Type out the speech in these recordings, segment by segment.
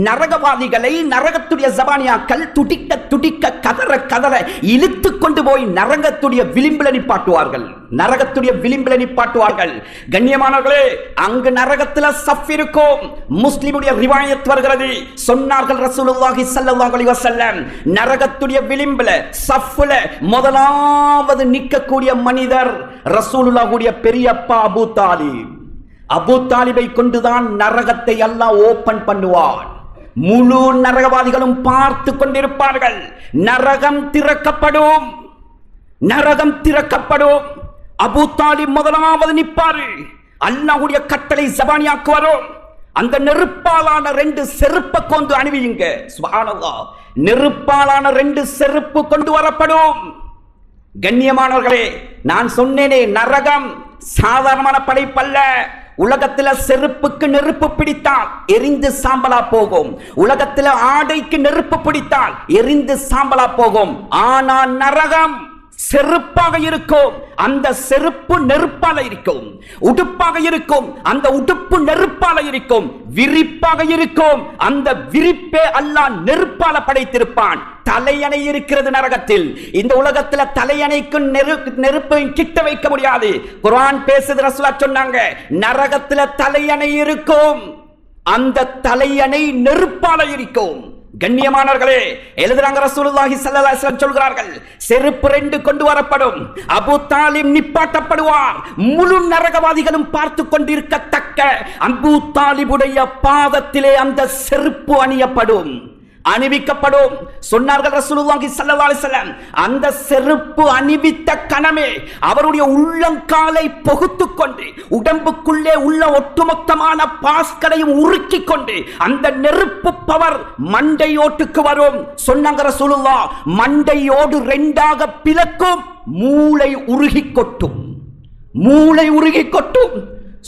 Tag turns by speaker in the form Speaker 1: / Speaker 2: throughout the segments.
Speaker 1: நரகவாதிகளை நரகத்துடைய ஜபானியாக்கள் துடிக்க துடிக்க கதற கதற இழுத்து கொண்டு போய் நரகத்துடைய விளிம்பில நிப்பாட்டுவார்கள். நரகத்துடைய விளிம்பில நிப்பாட்டுவார்கள். கண்ணியமானவர்களே, அங்கு நரகத்தில் சஃப் இருக்கும். முஸ்லிமுடைய ரிவாயத் வருகிறது. சொன்னார்கள் ரசூலுல்லாஹி ஸல்லல்லாஹு அலைஹி வஸல்லம், நரகத்துடைய விளிம்பில சஃப்ல முதலாவது நிற்கக்கூடிய மனிதர் ரசூலுல்லாஹுடைய பெரியப்பா அபூ தாலிப். அபூ தாலிபை கொண்டுதான் நரகத்தை அல்லாஹ் ஓபன் பண்ணுவான். முழு நரகவாதிகளும் பார்த்து கொண்டிருப்பார்கள். நரகம் திறக்கப்படும், நரகம் திறக்கப்படும். அபூ தாலிப் முதலாவது நிற்பாரு. அல்லாஹ்வுடைய கட்டளை ஜபானியாக்கு வரும். அந்த நெருப்பாலான 2 செருப்பை கொண்டு அணிவியுங்க. சுப்ஹானல்லாஹ், நெருப்பாலான 2 செருப்பு கொண்டு வரப்படும். கண்ணியமானவர்களே, நான் சொன்னேனே, நரகம் சாதாரணமான படைப்பல்ல. உலகத்தில் செருப்புக்கு நெருப்பு பிடித்தால் எரிந்து சாம்பலா போகும். உலகத்தில் ஆடைக்கு நெருப்பு பிடித்தால் எரிந்து சாம்பலா போகும். ஆனா நரகம் செருப்பாக இருக்கும். அந்த செருப்பு நெருப்பால இருக்கும். உடுப்பாக இருக்கும். அந்த உடுப்பு நெருப்பால இருக்கும். விரிப்பாக இருக்கும். அந்த விரிப்பே அல்லாஹ் நெருப்பால படைத்திருப்பான். தலையணை இருக்கிறது நரகத்தில். இந்த உலகத்தில் தலையணைக்கும் நெருப்பையும் கிட்ட வைக்க முடியாது. குர்ஆன் பேசுது, ரசூலுல்லாஹ் சொன்னாங்க, நரகத்தில் தலையணை இருக்கும். அந்த தலையணை நெருப்பால இருக்கும். கண்ணியமானவர்களே, எழுதுறாங்க ரசூலுல்லாஹி ஸல்லல்லாஹு அலைஹி வஸல்லம் சொல்கிறார்கள், செருப்பு 2 கொண்டு வரப்படும். அபூ தாலிப் நிப்பாட்டப்படுவார். முழு நரகவாதிகளும் பார்த்து கொண்டிருக்கத்தக்க அபூ தாலிபுடைய பாதத்திலே அந்த செருப்பு அணியப்படும், அணிவிக்கப்படும். சொன்னார்கள் ரசூலுல்லாஹி ஸல்லல்லாஹு அலைஹி வஸல்லம், அந்த செருப்பு அணிவித்த கணமே அவருடைய உள்ளங்காலை பொகுத்துக் கொண்டு உடம்புக்குள்ளே உள்ள ஒட்டுமொத்தமான பாஸ்களையும் உருக்கிக் கொண்டு அந்த நெருப்பு பவர் மண்டையோட்டுக்கு வரும். சொன்னாங்க ரசூலுல்லாஹ், மண்டையோடு 2ஆக பிளக்கும். மூளை உருகி கொட்டும், மூளை உருகி கொட்டும்.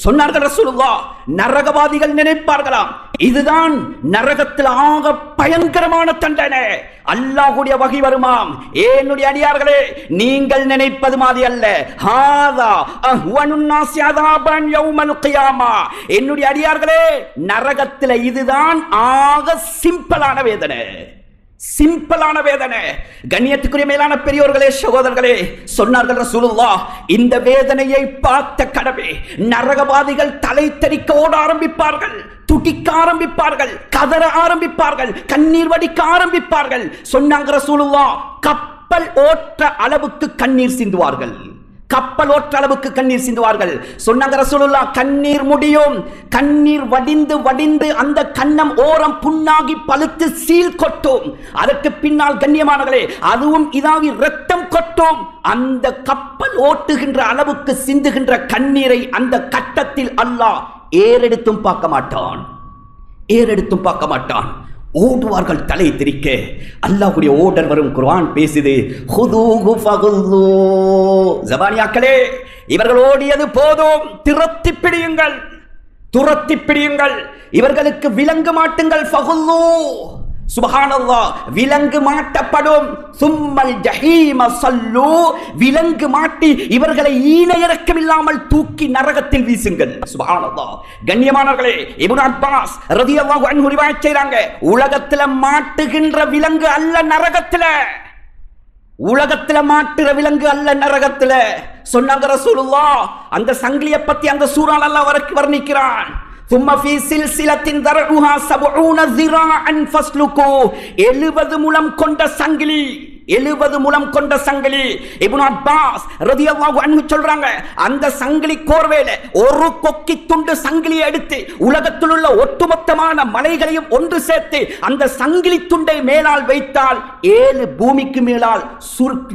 Speaker 1: சொன்னார்கள் ரசூலுல்லாஹ், நரகவாதிகள் நினைப்பார்களாம், இதுதான் நரகத்தில் ஆக பயங்கரமான தண்டனை. அல்லாஹ்வுடைய வகை வருமாம், என்னுடைய அடியார்களே, நீங்கள் நினைப்பது மாதிரி அல்ல. ஹாதா அஹ்வனுன் நாஸி அஸாபன் யௌமல் கியாமா. என்னுடைய அடியார்களே, நரகத்தில் இதுதான் ஆக சிம்பிளான வேதனை, சிம்பிளான வேதனை. கண்ணியத்துக்குரிய மேலான பெரியோர்களே, சகோதரர்களே, சொன்னார்கள் ரசூலுல்லாஹ், இந்த வேதனையை பார்த்த கடவே நரகவாதிகள் தலை தெறிக்க ஓட ஆரம்பிப்பார்கள், துடிக்க ஆரம்பிப்பார்கள், கதற ஆரம்பிப்பார்கள், கண்ணீர் வடிக்க ஆரம்பிப்பார்கள். சொன்னாங்க ரசூலுல்லாஹ், கப்பல் ஓட்ட அளவுக்கு கண்ணீர் சிந்துவார்கள், கப்பல் ஓட்ட அளவுக்கு கண்ணீர் சிந்துவார்கள். சொன்னாங்க ரசூலுல்லாஹ், கண்ணீர் முடியும். கண்ணீர் வடிந்து வடிந்து அந்த கன்னம் ஓரம் புண்ணாகி பழுத்து சீல் கொட்டும். அதற்கு பின்னால் கண்ணியமானவர்களே, அதுவும் இதாவி ரத்தம் கொட்டும். அந்த கப்பல் ஓட்டுகின்ற அளவுக்கு சிந்துகின்ற கண்ணீரை அந்த கட்டத்தில் அல்லாஹ் ஏறெடுத்தும் பார்க்க மாட்டான், ஏறெடுத்தும் பார்க்க மாட்டான். ஓடுவார்கள் தலை திரிக்க. அல்லாஹ்வுடைய ஓடர் வரும். குர்ஆன் பேசுது, ஹுதூஹு ஃபகுல்லூ. ஜபானியாக்களே, இவர்கள் ஓடியது போதும், திரத்தி பிடியுங்கள், துரத்தி பிடியுங்கள். இவர்களுக்கு விலங்கு மாட்டுங்கள். ஃபகுல்லூ, சுப்ஹானல்லாஹ், விலங்கு மாட்டப்படும். சும்மல் ஜஹீம ஸல்லூ, விலங்கு மாட்டி இவர்களை ஈனையிறக்கம் இல்லாமல் தூக்கி நரகத்தில் வீசுங்கள். சுப்ஹானல்லாஹ். கண்ணியமானவர்களே, இப்னு அப்பாஸ் ரலியல்லாஹு அன்ஹு ரிவாயத் செய்றாங்க, உலகத்தில் மாட்டுகின்ற விலங்கு அல்ல நரகத்தில், உலகத்தில் மாட்டுற விலங்கு அல்ல நரகத்தில். சொன்னாங்க ரசூலுல்லாஹ், அந்த சங்கிலியை பத்தி அந்த சூறால அல்லாஹ் வர்ணிக்கிறான். ثم في سلسلة ذرعها 70 ذراعا فاسلكوه. 70 முழம் கொண்ட சங்கிலி, 70 முழம் கொண்ட சங்கிலி. இப்னு அப்பாஸ் ரலியல்லாஹு அன்ஹு சொல்றாங்க, அந்த சங்கிலி கோர்வேல ஒரு கொக்கி துண்டு சங்கிலியை எடுத்து உலகத்தில் உள்ள ஒட்டுமொத்தமான மலைகளையும் ஒன்று சேர்த்து அந்த சங்கிலி துண்டை மேலால் வைத்தால் 7 பூமிக்கு மேலால்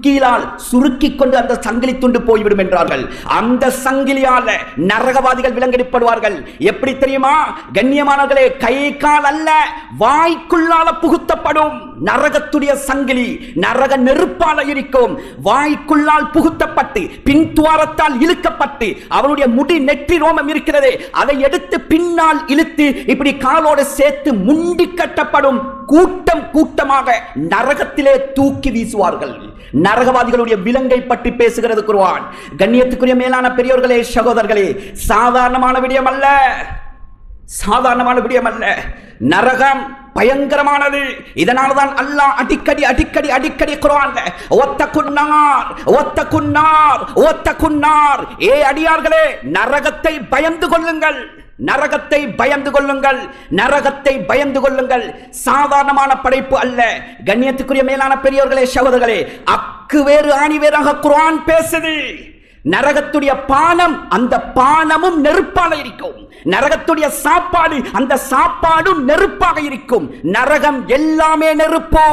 Speaker 1: கீழால் சுருக்கி கொண்டு அந்த சங்கிலி துண்டு போய்விடும் என்றார்கள். அந்த சங்கிலியால நரகவாதிகள் விலங்கெடுப்படுவார்கள். எப்படி தெரியுமா கண்ணியமானவர்களே? கை கால் அல்ல, வாய்க்குள்ளால புகுத்தப்படும் நரகத்துடைய சங்கிலி. நரக நெருப்பால இருக்கும். வாய்க்குள்ளால் புகுத்தப்பட்டு பின் துவாரத்தால் இழுக்கப்பட்டு அவனுடைய முடி நெற்றி ரோமம் இருக்கிறது, அதை எடுத்து பின்னால் இழுத்து இப்படி காலோடு சேர்த்து முண்டி கட்டப்படும். கூட்டம் கூட்டமாக நரகத்திலே தூக்கி வீசுவார்கள். நரகவாதிகளுடைய விலங்கை பற்றி பேசுகிறது குர்ஆன். கண்ணியத்துக்குரிய மேலான பெரியோர்களே, சகோதரர்களே, சாதாரணமான விடயம் அல்ல, சாதாரணமான விடயம் அல்ல. நரகம் பயங்கரமானது. இதனால்தான் அல்லாஹ் அடிக்கடி குர்ஆன்ல ஒத்தகுன்னார் ஏ அடியார்களே நரகத்தை பயந்து கொள்ளுங்கள், நரகத்தை பயந்து கொள்ளுங்கள், நரகத்தை பயந்து கொள்ளுங்கள். சாதாரணமான படைப்பு அல்ல. கண்ணியத்துக்குரிய மேலான பெரியோர்களே, சகோதரர்களே, அக்கு வேறு ஆணி வேறாக குர்ஆன் பேசுது. நரகத்துடைய பானம், அந்த பானமும் நெருப்பாக இருக்கும். நரகத்துடைய சாப்பாடு, அந்த சாப்பாடும் நெருப்பாக இருக்கும். நரகம் எல்லாமே நெருப்போ.